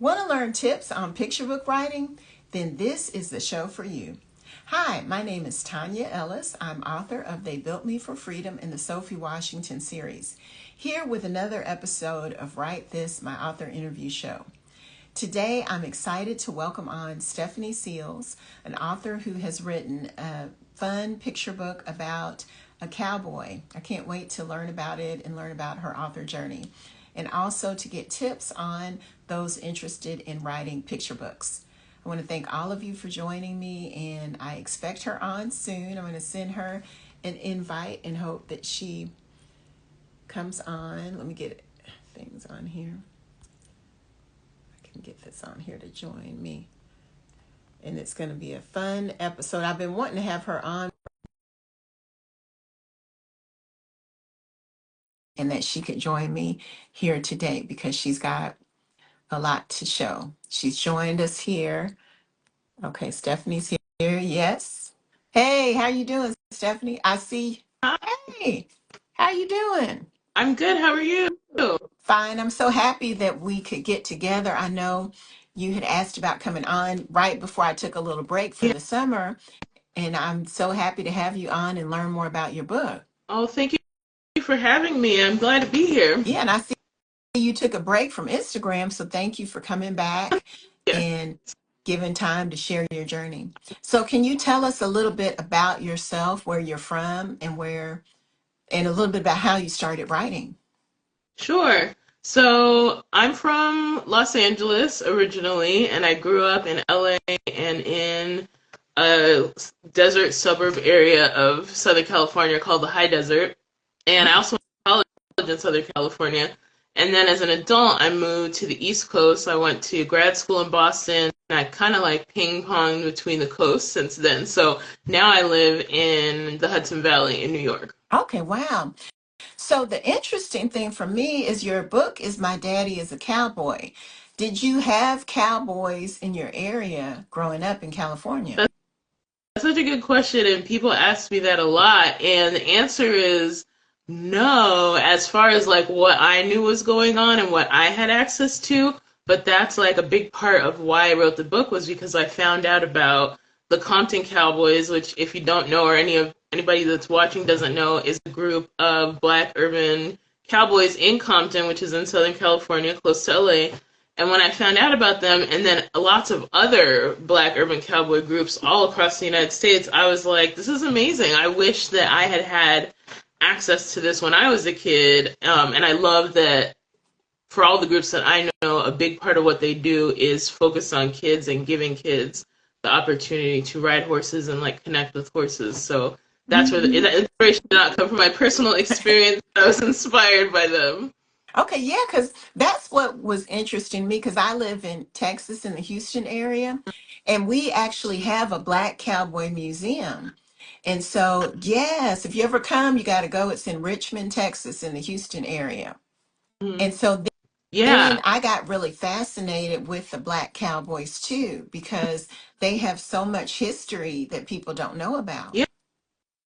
Want to learn tips on picture book writing? Then this is the show for you. Hi, my name is Tanya Ellis. I'm author of They Built Me for Freedom in the Sophie Washington series. Here with another episode of Write This, my author interview show. Today, I'm excited to welcome on Stephanie Seals, an author who has written a fun picture book about a cowboy. I can't wait to learn about it and learn about her author journey, and also to get tips on those interested in writing picture books. I want to thank all of you for joining me, and I expect her on soon. I'm going to send her an invite and hope that she comes on. Let me get things on here. Get this on here to join me, and it's going to be a fun episode. I've been wanting to have her on and that she could join me here today because she's got a lot to show. She's joined us here. Okay, Stephanie's here. Yes. Hey, how you doing, Stephanie? I see. Hi, Hey, how you doing? I'm good. How are you? Fine. I'm so happy that we could get together. I know you had asked about coming on right before I took a little break for Yeah. the summer. And I'm so happy to have you on and learn more about your book. Oh, thank you for having me. I'm glad to be here. Yeah, and I see you took a break from Instagram, so thank you for coming back Yes. and giving time to share your journey. So can you tell us a little bit about yourself, where you're from, and a little bit about how you started writing? Sure. So I'm from Los Angeles originally, and I grew up in LA and in a desert suburb area of Southern California called the High Desert. And I also went to college in Southern California. And then as an adult, I moved to the East Coast. I went to grad school in Boston, and I kind of like ping-ponged between the coasts since then. So now I live in the Hudson Valley in New York. Okay, wow. So the interesting thing for me is your book is My Daddy is a Cowboy. Did you have cowboys in your area growing up in California? That's such a good question, and people ask me that a lot. And the answer is no, as far as like what I knew was going on and what I had access to. But that's like a big part of why I wrote the book was because I found out about the Compton Cowboys, which if you don't know or anybody that's watching doesn't know, is a group of black urban cowboys in Compton, which is in Southern California, close to LA. And when I found out about them, and then lots of other black urban cowboy groups all across the United States, I was like, this is amazing. I wish that I had had access to this when I was a kid. And I love that for all the groups that I know, a big part of what they do is focus on kids and giving kids the opportunity to ride horses and like connect with horses. So that's where Mhm. the inspiration did not come from my personal experience. I was inspired by them. Okay, yeah, because that's what was interesting to me because I live in Texas in the Houston area, and we actually have a Black Cowboy Museum. And so, yes, if you ever come, you got to go. It's in Richmond, Texas, in the Houston area. Mhm. And so then Yeah. I got really fascinated with the Black Cowboys too, because they have so much history that people don't know about. Yeah.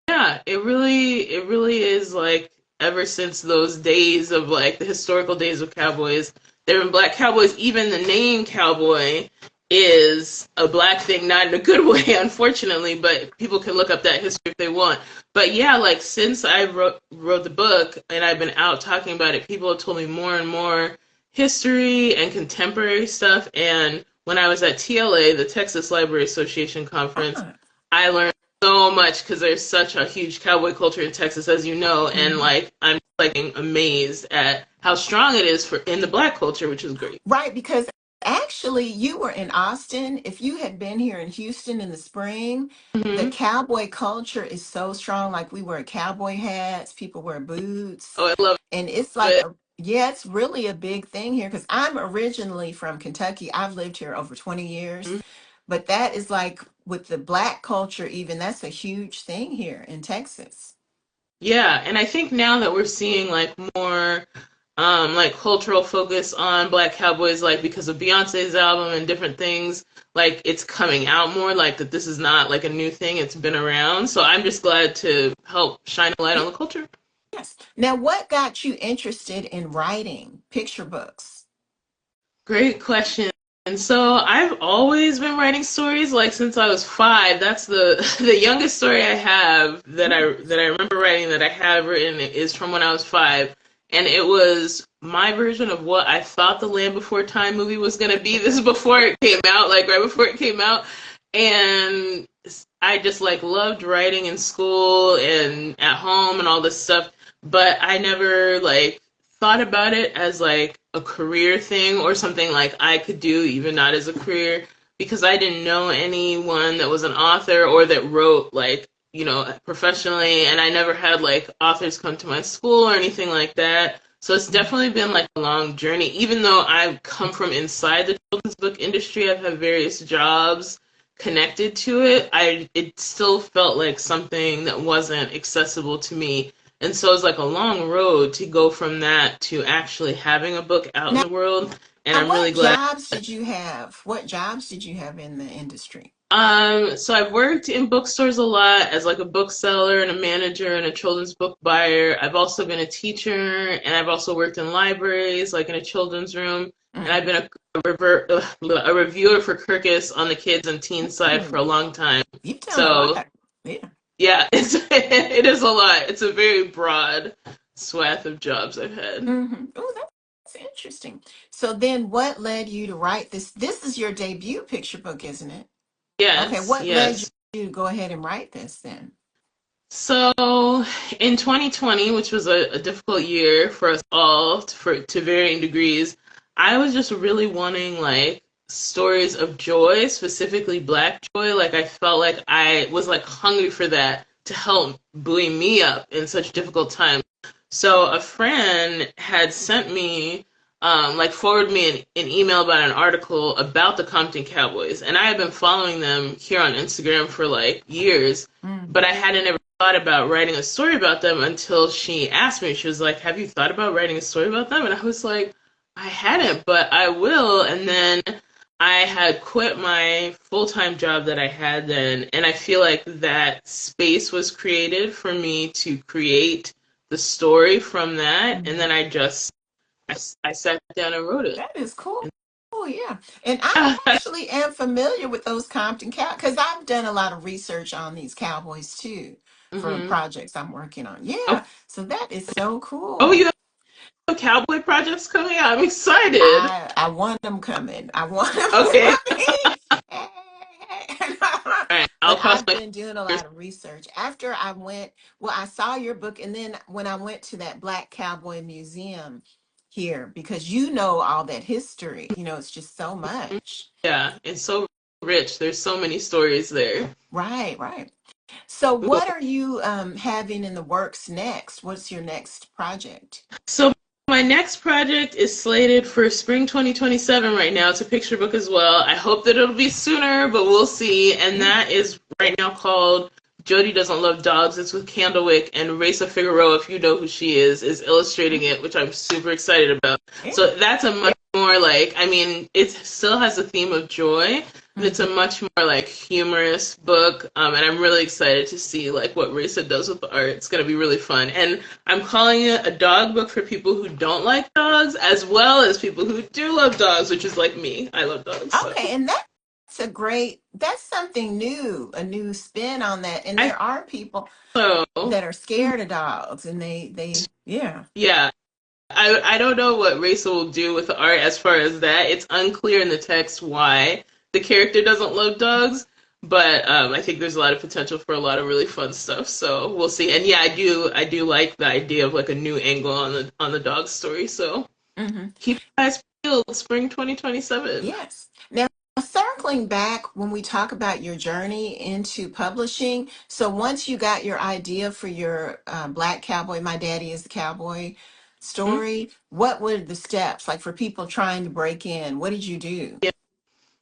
Yeah, it really is like ever since those days of like the historical days of cowboys, there have been black cowboys. Even the name cowboy is a black thing, not in a good way, unfortunately, but people can look up that history if they want. But yeah, like since I wrote the book and I've been out talking about it, people have told me more and more history and contemporary stuff. And when I was at TLA, the Texas Library Association conference, Ah, I learned so much because there's such a huge cowboy culture in Texas, as you know, and mhm. like I'm like amazed at how strong it is for in the black culture, which is great. Right, because actually you were in Austin. If you had been here in Houston in the spring, the Hmm. cowboy culture is so strong. Like we wear cowboy hats, people wear boots, Oh, I love and it's like it. yeah, it's really a big thing here because I'm originally from Kentucky. I've lived here over 20 years, Mhm. but that is like with the black culture, even that's a huge thing here in Texas. Yeah, and I think now that we're seeing like more like cultural focus on black cowboys, like because of Beyonce's album and different things, like it's coming out more like that this is not like a new thing, it's been around. So I'm just glad to help shine a light on the culture. Yes. Now, what got you interested in writing picture books? Great question. And so I've always been writing stories like since I was 5. That's the the youngest story I have that I remember writing that I have written is from when I was 5. And it was my version of what I thought the Land Before Time movie was gonna be. This is before it came out, like right before it came out. And I just like loved writing in school and at home and all this stuff, but I never like thought about it as like a career thing or something like I could do even not as a career because I didn't know anyone that was an author or that wrote like, professionally, and I never had like authors come to my school or anything like that. So it's definitely been like a long journey. Even though I've come from inside the children's book industry, I've had various jobs connected to it. It still felt like something that wasn't accessible to me. And so it's like a long road to go from that to actually having a book out in Now, the world. And I'm really what glad. jobs did you have? What jobs did you have in the industry? So I've worked in bookstores a lot as like a bookseller and a manager and a children's book buyer. I've also been a teacher and I've also worked in libraries, like in a children's room. And I've Mm-hmm. been a reviewer for Kirkus on the kids and teen side for a Ooh, long time. you've done a So lot. Yeah. yeah, it is a lot. It's a very broad swath of jobs I've had. Oh, that's interesting. So then what led you to write this? This is your debut picture book, isn't it? Okay, Yes, what led yes. you to go ahead and write this then? So in 2020, which was a difficult year for us all to varying degrees, I was just really wanting like stories of joy, specifically Black joy. Like I felt like I was like hungry for that to help buoy me up in such difficult times. So a friend had sent me, like forwarded me an email about an article about the Compton Cowboys, and I had been following them here on Instagram for like years, Mm. but I hadn't ever thought about writing a story about them until she asked me. She was like, "Have you thought about writing a story about them?" And I was like, "I hadn't, but I will." And then I had quit my full-time job that I had then, and I feel like that space was created for me to create the story from that, and Mhm. then I sat down and wrote it. That is cool. Oh, yeah. And I actually am familiar with those Compton Cow because I've done a lot of research on these cowboys too for Hmm. projects I'm working on. Oh, Yeah. So that is so oh, you cool. have Cowboy projects coming out. I'm excited. I want them coming. I want them Okay, coming. all right. I'll But cross I've my been doing a fingers. lot of research. After I went, well, I saw your book, and then when I went to that Black Cowboy Museum here, because you know all that history, it's just so much. Yeah, it's so rich. There's so many stories there. Right, right. So, Ooh. what are you having in the works next? What's your next project? So my next project is slated for spring 2027 right now. It's a picture book as well. I hope that it'll be sooner, but we'll see. And Yeah. that is right now called Jody Doesn't Love Dogs. It's with Candlewick, and Raisa Figueroa, if you know who she is illustrating Mhm. it, which I'm super excited about. Yeah. So that's a much more like, I mean, it still has a theme of joy, but it's a Mhm. much more like humorous book. And I'm really excited to see like what Raisa does with the art. It's going to be really fun. And I'm calling it a dog book for people who don't like dogs, as well as people who do love dogs, which is like me. I love dogs, so Okay, and that's something new, a new spin on that. And I there are people so that are scared of dogs, and yeah. yeah. I don't know what Raisa will do with the art as far as that. It's unclear in the text why the character doesn't love dogs, but I think there's a lot of potential for a lot of really fun stuff. So we'll see. And yeah, I do like the idea of like a new angle on the dog story. So Hmm. keep your eyes peeled, spring 2027. Yes. Now, circling back when we talk about your journey into publishing, so once you got your idea for your Black Cowboy, My Daddy is the Cowboy Hmm? story, what were the steps like for people trying to break in? What did you do?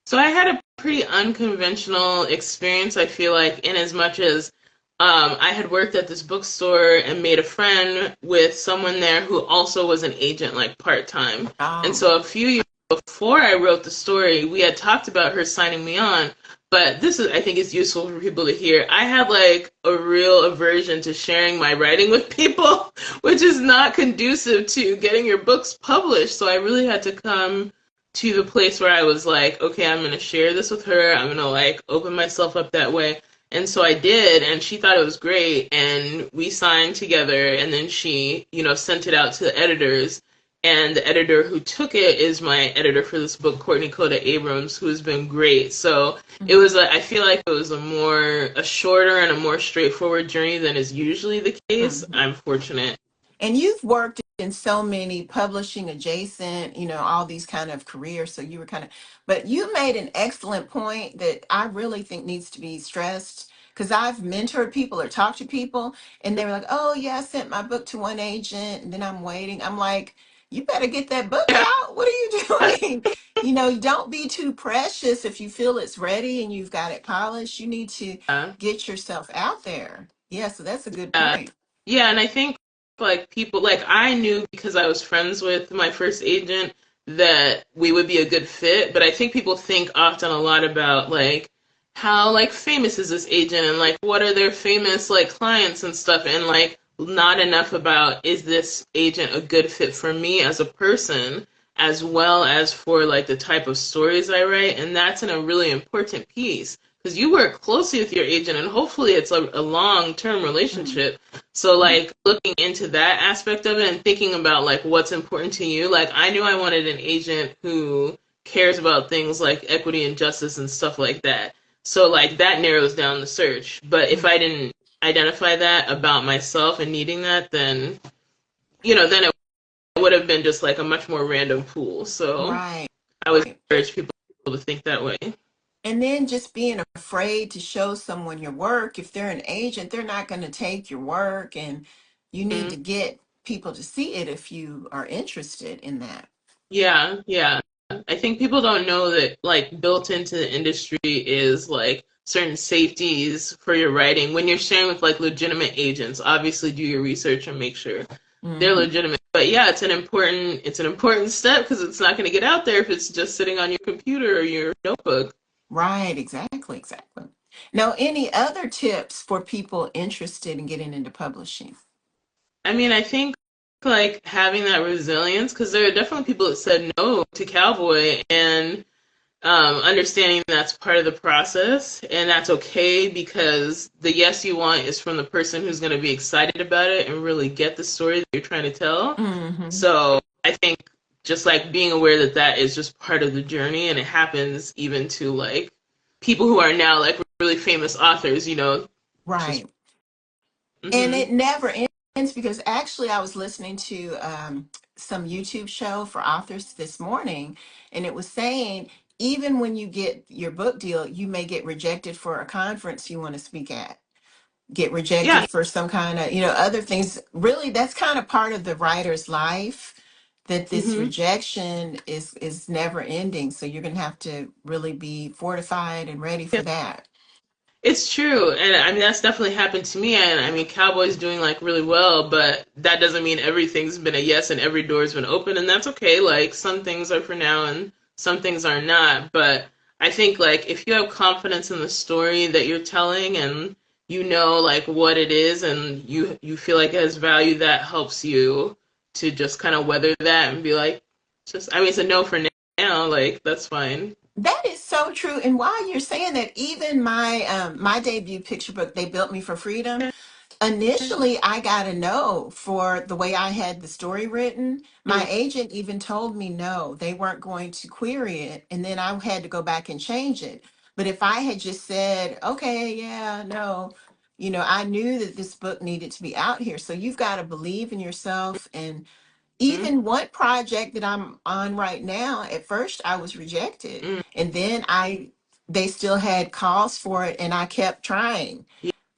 So I had a pretty unconventional experience, I feel like, in as much as I had worked at this bookstore and made a friend with someone there who also was an agent, like part-time. And Oh, so a few years before I wrote the story, we had talked about her signing me on. But this is, I think, is useful for people to hear. I had like a real aversion to sharing my writing with people, which is not conducive to getting your books published. So I really had to come to the place where I was like, okay, I'm gonna share this with her. I'm gonna like open myself up that way. And so I did, and she thought it was great, and we signed together, and then she, sent it out to the editors. And the editor who took it is my editor for this book, Courtney Coda Abrams, who has been great. So it was, I feel like it was a shorter and a more straightforward journey than is usually the case. Mm-hmm. I'm fortunate. And you've worked in so many publishing adjacent, all these kind of careers. So you were but you made an excellent point that I really think needs to be stressed, because I've mentored people or talked to people and they were like, oh, yeah, I sent my book to one agent and then I'm waiting. I'm like, you better get that book Yeah. out. What are you doing? Don't be too precious. If you feel it's ready and you've got it polished, you need to get yourself out there. Yeah, so that's a good Yeah. point. Yeah, and I think like people like I knew because I was friends with my first agent that we would be a good fit, but I think people think often a lot about like how like famous is this agent and like what are their famous like clients and stuff, and like not enough about is this agent a good fit for me as a person as well as for like the type of stories I write, and that's a really important piece because you work closely with your agent and hopefully it's a long-term Mhm. relationship. So like looking into that aspect of it and thinking about like what's important to you, like I knew I wanted an agent who cares about things like equity and justice and stuff like that. So like that narrows down the search. But if I didn't identify that about myself and needing that, then then it would have been just like a much more random pool. So Right. I would encourage people to think that way. And then just being afraid to show someone your work. If they're an agent, they're not going to take your work, and you need to get people to see it if you are interested in that. Yeah, yeah. I think people don't know that like built into the industry is like certain safeties for your writing. When you're sharing with like legitimate agents, obviously do your research and make sure they're Hmm. legitimate. But yeah, it's an important step because it's not going to get out there if it's just sitting on your computer or your notebook. Right, exactly, exactly. Now, any other tips for people interested in getting into publishing? I mean, I think like having that resilience because there are definitely people that said no to Cowboy, and understanding that's part of the process and that's okay because the yes you want is from the person who's going to be excited about it and really get the story that you're trying to tell. Hmm. So I think just like being aware that that is just part of the journey, and it happens even to like people who are now like really famous authors, just Right. And hmm it never ends, because actually I was listening to some YouTube show for authors this morning, and it was saying even when you get your book deal, you may get rejected for a conference you want to speak at, get rejected yeah, for some kind of, other things. Really, that's kind of part of the writer's life, that this hmm rejection is never ending. So you're going to have to really be fortified and ready for that. It's true, and I mean that's definitely happened to me. And I mean, Cowboy's doing like really well, but that doesn't mean everything's been a yes and every door's been open, and that's okay. Like some things are for now, and some things are not. But I think like if you have confidence in the story that you're telling, and you know like what it is, and you feel like it has value, that helps you to just kind of weather that and be like, just I mean, it's a no for now. Like that's fine. That is so true. And while you're saying that, even my debut picture book, They Built Me for Freedom, initially I got a no for the way I had the story written. My agent even told me no, they weren't going to query it, and then I had to go back and change it. But if I had just said, okay, yeah, no, I knew that this book needed to be out here. So you've got to believe in yourself. And Mm-hmm. even one project that I'm on right now, at first I was rejected. Mm-hmm. And then they still had calls for it, and I kept trying.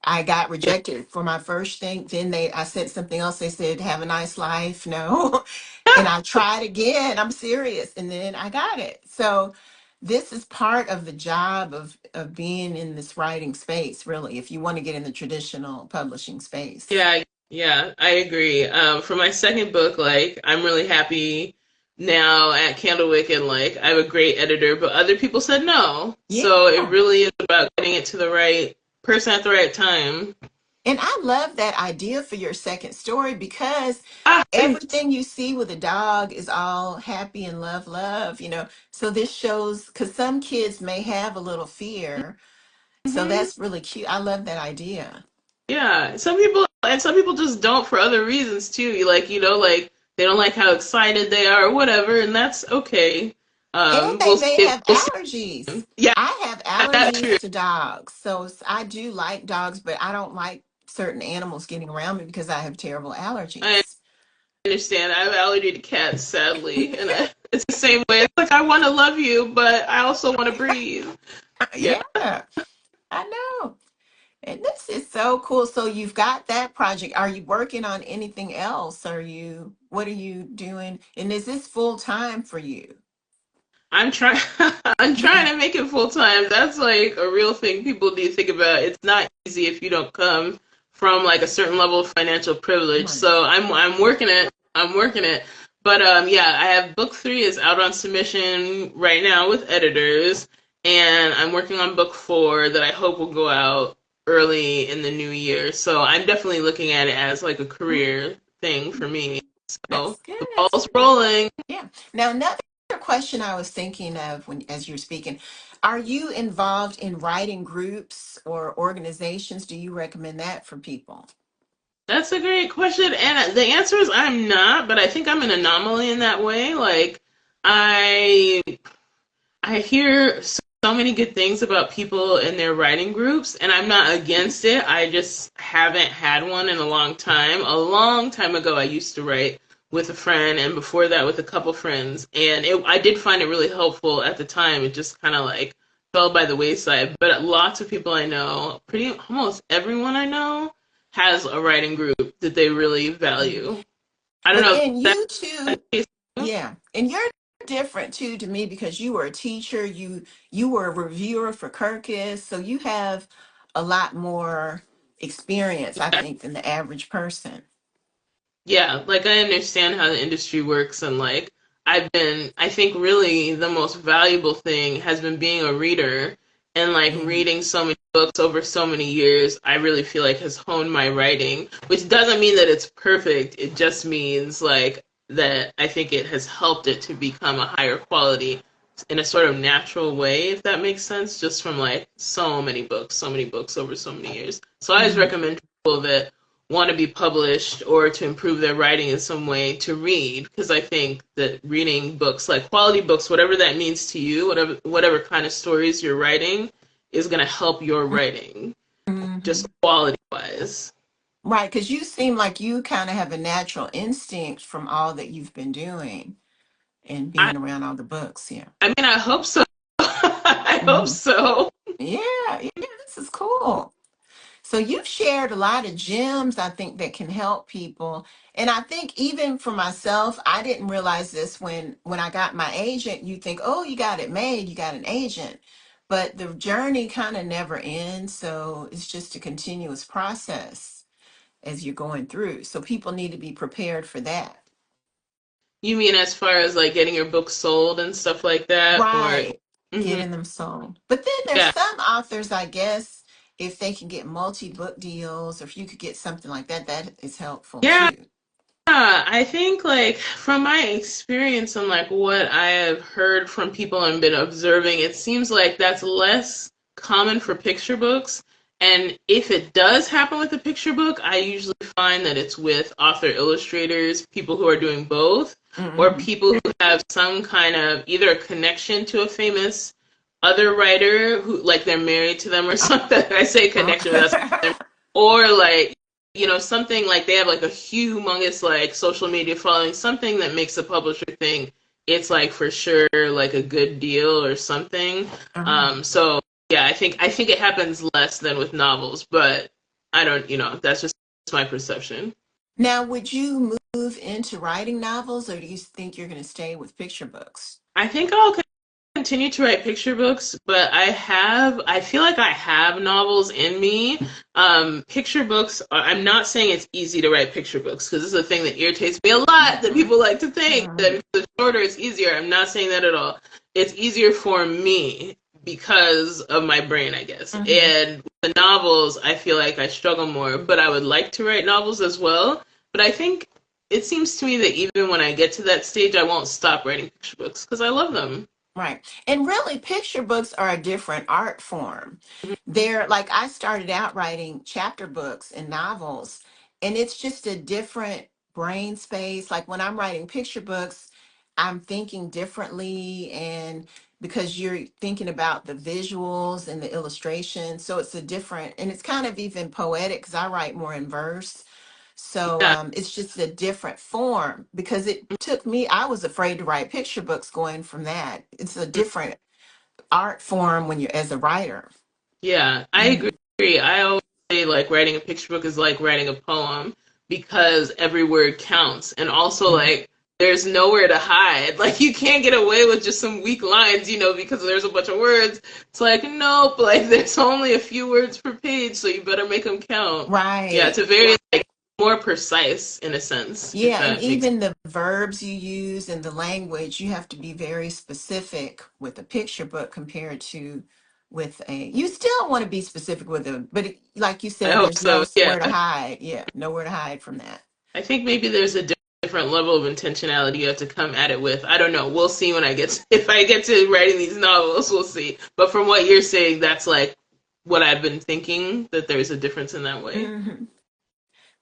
I got Yeah. rejected for my first thing. Then I said something else. They said, have a nice life. No. And I tried again. I'm serious. And then I got it. So this is part of the job of being in this writing space, really, if you want to get in the traditional publishing space. Yeah, yeah, I agree. For my second book, like I'm really happy now at Candlewick, and like I have a great editor, but other people said no. Yeah. So it really is about getting it to the right person at the right time. And I love that idea for your second story because Thanks. everything you see with a dog is all happy and love, love, you know. So this shows, because some kids may have a little fear. So Hmm. that's really cute. I love that idea. Yeah, some people just don't for other reasons too. You like, like they don't like how excited they are or whatever, and that's okay. And they may We'll have see. allergies. Yeah, I have that's true. allergies to dogs. So I do like dogs, but I don't like certain animals getting around me because I have terrible I allergies. understand. I have allergy to cats, sadly, and it's the same way. It's like I want to love you, but I also want to breathe. Yeah. Yeah, I know. And this is so cool. So you've got that project. Are you working on anything else? What are you doing? And is this full time for you? I'm trying I'm trying to make it full time. That's like a real thing people need to think about. It's not easy if you don't come from like a certain level of financial privilege. Money. So I'm working it. I'm working it. But yeah, I have book 3 is out on submission right now with editors, and I'm working on book 4 that I hope will go out early in the new year. So I'm definitely looking at it as like a career thing for me. That's So good. the That's ball's good. rolling. Yeah. Now, another question I was thinking of when, as you were speaking, are you involved in writing groups or organizations? Do you recommend that for people? That's a great question, and the answer is I'm not, but I think I'm an anomaly in that way. Like, I I hear so many good things about people in their writing groups, and I'm not against it. I just haven't had one in a long time. A long time ago, I used to write with a friend, and before that, with a couple friends, and I did find it really helpful at the time. It just kind of like fell by the wayside. But lots of people I know, pretty almost everyone I know, has a writing group that they really Mhm. value. I don't But know if in that's you the too, case. yeah. And you're different too to me because you were a teacher, you were a reviewer for Kirkus, so you have a lot more experience, I think, than the average person. Yeah, like I understand how the industry works, and like I think really the most valuable thing has been being a reader, and like Yeah. reading so many books over so many years. I really feel like has honed my writing, which doesn't mean that it's perfect. It just means like that I think it has helped it to become a higher quality in a sort of natural way, if that makes sense, just from like so many books over so many years. So I always Mhm. recommend people that want to be published or to improve their writing in some way to read, because I think that reading books, like quality books, whatever that means to you, whatever kind of stories you're writing, is going to help your writing just Mhm. quality wise. Right, because you seem like you kind of have a natural instinct from all that you've been doing and I being around all the books. Yeah. I mean, I hope so. I hope Hmm. so. Yeah, yeah, this is cool. So you've shared a lot of gems, I think, that can help people. And I think even for myself, I didn't realize this when I got my agent. You think, oh, you got it made, you got an agent. But the journey kind of never ends. So it's just a continuous process as you're going through. So people need to be prepared for that. You mean as far as like getting your book sold and stuff like that, or Right. hmm Getting them sold. But then there's yeah. some authors, I guess, if they can get multi-book deals or if you could get something like that, that is helpful Yeah, too. I think like from my experience and like what I have heard from people and been observing, it seems like that's less common for picture books. And if it does happen with a picture book, I usually find that it's with author illustrators, people who are doing both, or Hmm. people who have some kind of either a connection to a famous other writer who like they're married to them or something. I say connection, but that's or like something like they have like a humongous like social media following, something that makes a publisher think it's like for sure like a good deal or something. So yeah, I think it happens less than with novels, but I don't, that's just my perception. Now, would you move into writing novels or do you think you're going to stay with picture books? I think I'll continue to write picture books, but I feel like I have novels in me. Picture books, I'm not saying it's easy to write picture books because this is a thing that irritates me a lot that Hmm. people like to think that Hmm. if it's shorter, it's easier. I'm not saying that at all. It's easier for me because of my brain, I guess. Hmm. And the novels, I feel like I struggle more, but I would like to write novels as well. But I think it seems to me that even when I get to that stage, I won't stop writing picture books because I love them. Right. And really, picture books are a different art form. They're like I started out writing chapter books and novels, and it's just a different brain space. Like when I'm writing picture books, I'm thinking differently, and because you're thinking about the visuals and the illustration, so it's a different, and it's kind of even poetic because I write more in verse. So Yeah. it's just a different form because it took me, I was afraid to write picture books going from that. It's a different art form when you're as a writer. Yeah, I Hmm. agree. I always say like writing a picture book is like writing a poem because every word counts. And also Hmm. like there's nowhere to hide. Like you can't get away with just some weak lines, because there's a bunch of words. It's like, nope, like there's only a few words per page, so you better make them count. Yeah, it's Right. a very like more precise in a sense, if Yeah. And that makes sense. even the verbs you use and the language, you have to be very specific with a picture book compared to with you still want to be specific with it, but like you I said, hope there's no so. Yeah. where to hide. Yeah. Nowhere to hide from that. I think maybe there's a different level of intentionality you have to come at it with. I don't know. We'll see when I get to, if I get to writing these novels. We'll see. But from what you're saying, that's like what I've been thinking that there's a difference in that way. Hmm.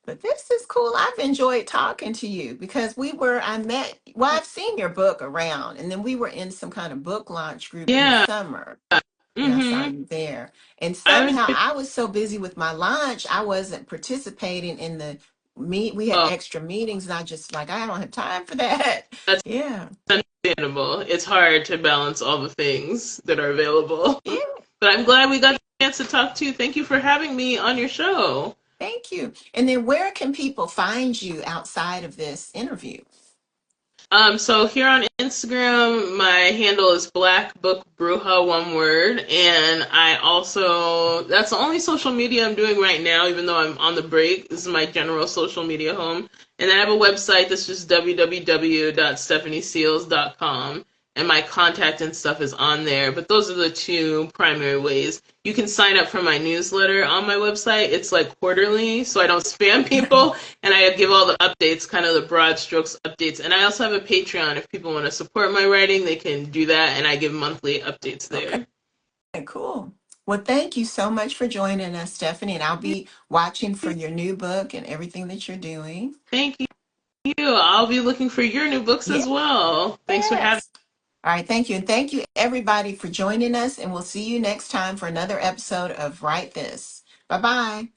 But this is cool. I've enjoyed talking to you because I met, well, I've seen your book around, and then we were in some kind of book launch group in the Yeah. summer, and I saw Mhm. you there. And I've somehow enjoyed. I was so busy with my launch, I wasn't participating in the meet. We had Oh, extra meetings, and I just like, I don't have time for that. that's Yeah. understandable. It's hard to balance all the things that are available. Yeah. But I'm glad we got the chance to talk to you. Thank you for having me on your show. Thank you. And then where can people find you outside of this interview? So here on Instagram, my handle is Black Book Bruja, one word, and I also that's the only social media I'm doing right now, even though I'm on the break. This is my general social media home, and then I have a website that's just www.stephanieseals.com, and my contact and stuff is on there. But those are the two primary ways. You can sign up for my newsletter on my website. It's like quarterly, so I don't spam people and I give all the updates, kind of the broad strokes updates. And I also have a Patreon. If people want to support my writing, they can do that, and I give monthly updates Okay. there. Cool. Well, thank you so much for joining us, Stephanie. And I'll be watching for your new book and everything that you're doing. Thank you. I'll be looking for your new books as well. Thanks for having Yes. All right. Thank you. And thank you, everybody, for joining us. And we'll see you next time for another episode of Write This. Bye bye.